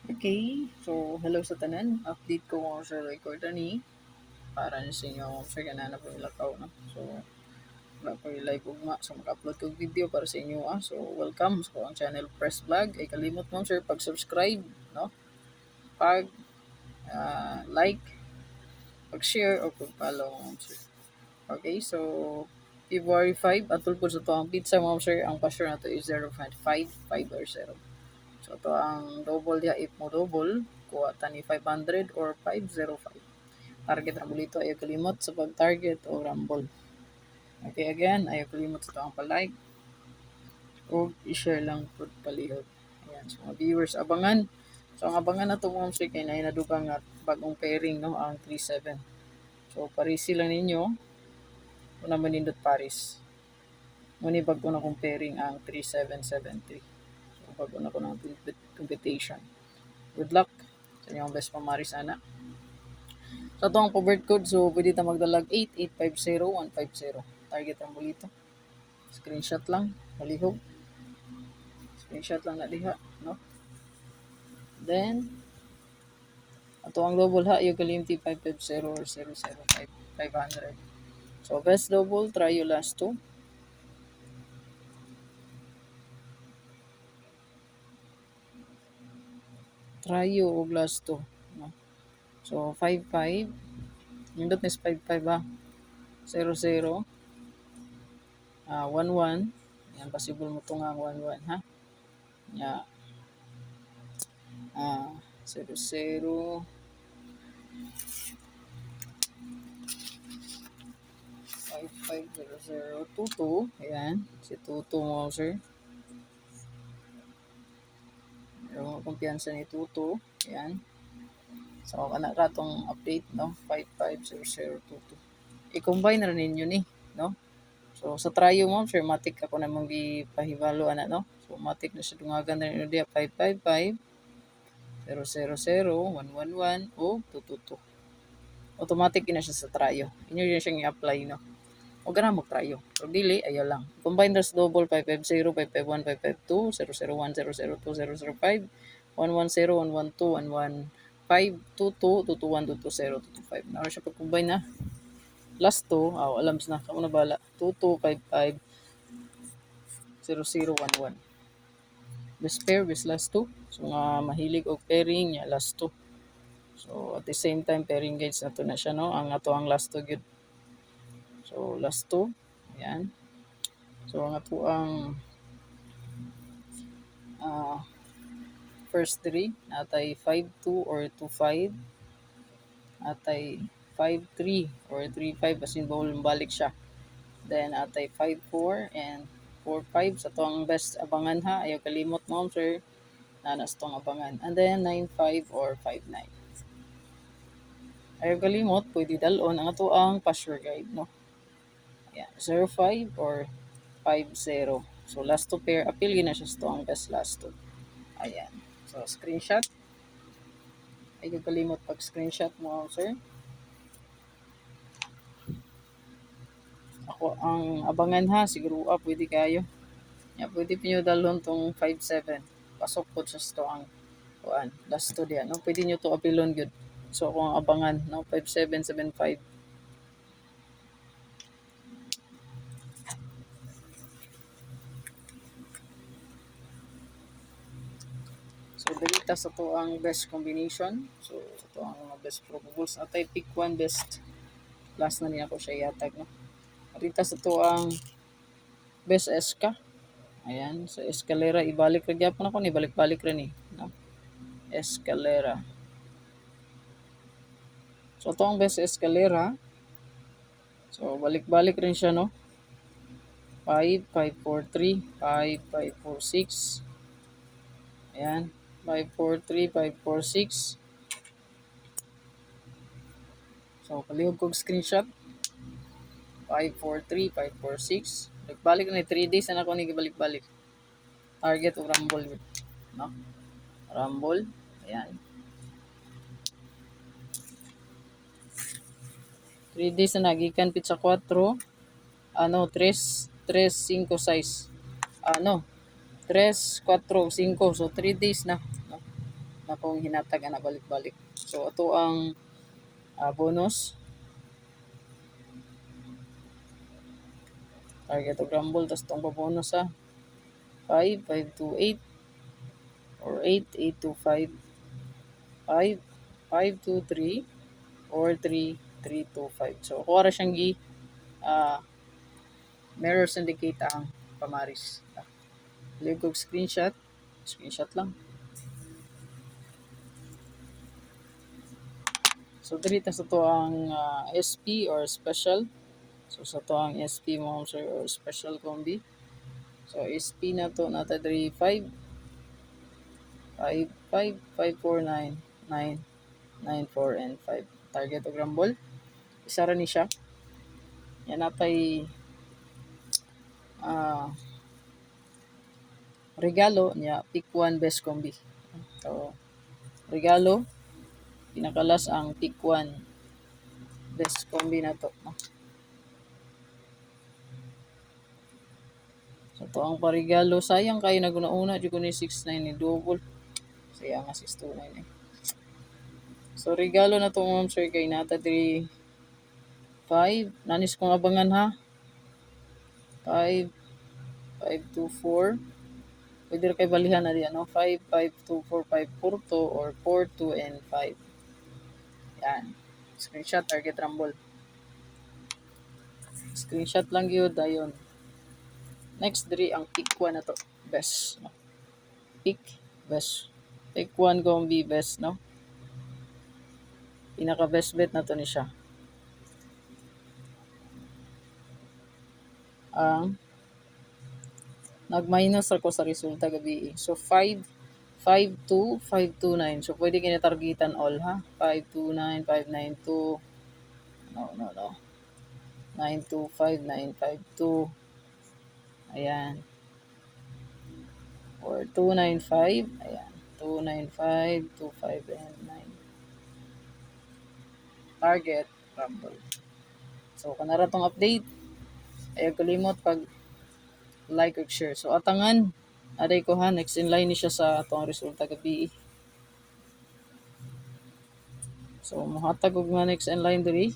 Okay, so hello sa tanan. Update ko kung sa record ani para sa inyo sa ganana po ilakaw no. So wala ko live ugma so maka-upload kog video para sa inyo So welcome sa ang channel Press Vlog. Ay kalimot mo sir pag-subscribe no. Pag like, pag-share o pag-follow mo sir. Okay, so February 5 atul po sa to ang pizza mo sir. Ang pasure na to is 0.55 or 0. So ito ang double dia if mo double kuha ta ni 500 or 505. Target rumble ito ayaw kalimot sa pag-target o rumble. Okay, again, ayaw kalimot sa ito ang pa-like o i-share lang po palihog. Ayan, so mga viewers, abangan. So ang abangan na ito mga sir kay na inadugang at bagong pairing no, ang 37. So parisi lang ninyo kung naman nindot Paris. Muni bago na kong pairing ang 3773. So bago na ko ng competition. Good luck sa inyong best pamaris ana. Sa ito ang povert code, so pwede ta magdalag 8850150. Target ang bulito. Screenshot lang, malihog. Screenshot lang na diha, no? Then, ato ang double ha, yung kalimti 550 or 005, 500. So, best double, try yung last two. Try yung last two, no? So, 55. Nindot is 55 ha. 00. 11. Yan, possible mo itong 11 ha. Yeah. 00. 550022. Ayan. Si Tuto mo, sir. Meron kumpiyansa ni Tuto. Ayan. So, kana ka tong update, no? 550022. I-combine na ninyo ni, no? So, sa tryo mo, sir, matik ako namang gipahibalo, no? So, matik na siya dungagan na ninyo diya. 555, 000, 111, o 222. Automatic na siya sa tryo. Inyo yun siyang i-apply, no? O ganun mo tryo. Pero dili, ayaw lang. Combine das double 550, 551, 552, 001, 002, 005, 110, 112, 115, 22, 221, 220, 225. Naroon siya pag-combine na. Last 2, alam na. Kamo na bala. 2255, 0011. Best pair, best last 2. So nga mahilig og pairing niya last 2. So at the same time pairing guides na to na siya no. Ang ato ang last 2 gyud. So last 2. Ayan. So ang ato ang first 3 natay 5-2 or 2-5, atay 5-3 or 3-5 as in balik siya. Then atay 5-4 and 4-5 sa to ang best abangan ha. Ayaw kalimot mo sir. Nanas tong abangan. And then 9-5 or 5-9. Ayaw kalimot, pwede dalon ang ato ang password guide, no? Ayan, 0-5 or 5-0. So last 2 pair, appeal na siya sa to ang best last 2. Ayan. So screenshot. Ayaw kalimot pag screenshot mo, sir. Ako ang abangan ha, siguro pwede kayo. Pwede pinyo dalon tong 5-7. Pasok po sa to ang kuan. Last 2 diyan, no? Pwede nyo to apilon gyud. So kung abangan, no? 5-7-7-5. So dalita sa to ang best combination. So ito ang mga best probables. Atay pick one best. Last na niya ko siya yatag, no? Rita sa to ang best SK. Ayan, sa escalera ibalik ra gyapon ako ni balik-balik ra ni, no? Escalera. So ito ang best escalera. So balik-balik rin siya, no? 5, 5, 4, 3, 5, 5, 4, 6. Ayan. 5, 4, 3, 5, 4, 6. So, palihog kong screenshot. 5, 4, 3, 5, 4, 6. Balik na 3 days na ako ni balik-balik. Target o rumble. No? Rumble. Ayan. 3 days na nagikan pizza 4. 3, 3, 5, 6. 3, 4, 5. So, 3 days na. No? na kung hinatag na balik-balik. So ato ang bonus. Target og rumble tas tong bonus sa 5, 5 to 8 or 8, 8 to 5, 5, 5 to 3 or 3, 3 to 5. So kuha siyang uh, mirror syndicate ang pamaris. Live kog screenshot. Screenshot lang. So diri ta sa to ang SP or special. So sa to ang SP mo sir or special combi. So SP na to nata diri 5 5 5 5 4 9 9 9 4 and 5. Target og rumble. Isa ra ni siya. Yan natay regalo niya pick one best combi. So regalo pinakalas ang pick one best combi na to. So to ang parigalo sayang kayo naguna-una jud ko ni 69 ni double. Sayang nga 629 eh. So regalo na to ma'am sir kay nata diri 5 nanis kong abangan ha. 5 5 2 4 pwede ra kay balihan na diyan no 5 5 2 4 5 4 2 or 4 2 and 5. Yan. Screenshot target rumble. Screenshot lang gyud dayon. Next diri ang pick 1 na to. Best. No? Pick best. Pick 1 combi best no. Pinaka best bet na to ni siya. Ang nag-minus ako sa resulta gabi. So 5 5 2 5 2 9. So pwede kini targetan all ha. 5 2 9 5 9 2. No. 9 2 5 9 5 2. Ayan. Or 2 9 5. Ayan. 2 9 5 2 5 and 9. Target rumble. So kanara tong update. Ayaw kalimot pag like or share. So atangan aday ko ha next in line ni siya sa atong resulta gabi. So mohatag og nga next in line diri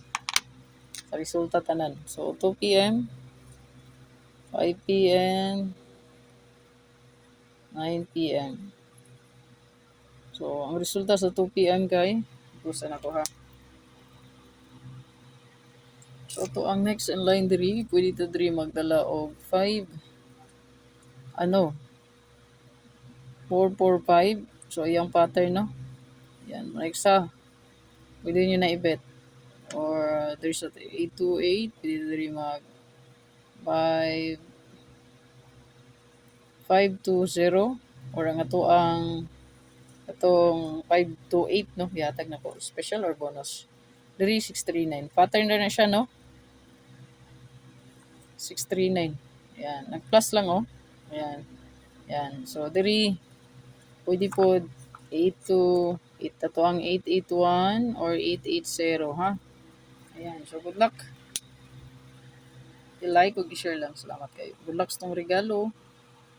sa resulta tanan. So 2 PM, 5 PM, 9 PM. So ang resulta sa 2 PM kay busa na ko ha. So to ang next in line diri pwede ta diri magdala og 5 445. So iyang pattern no. Yan, next sa pwede nyo na i-bet. Or there's a 828, pwede diri mag 5 520 or ang ato ang atong 528 no, yatag na ko special or bonus. Diri 639. Pattern na siya no. 639. Yan, nag-plus lang oh. Ayan. Yan. So diri pwede po 82 8 ato ang 881 or 880 ha. Ayan. So good luck. I-like o i-share lang. Salamat kayo. Good luck sa tong regalo.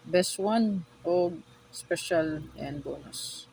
Best one o special and bonus.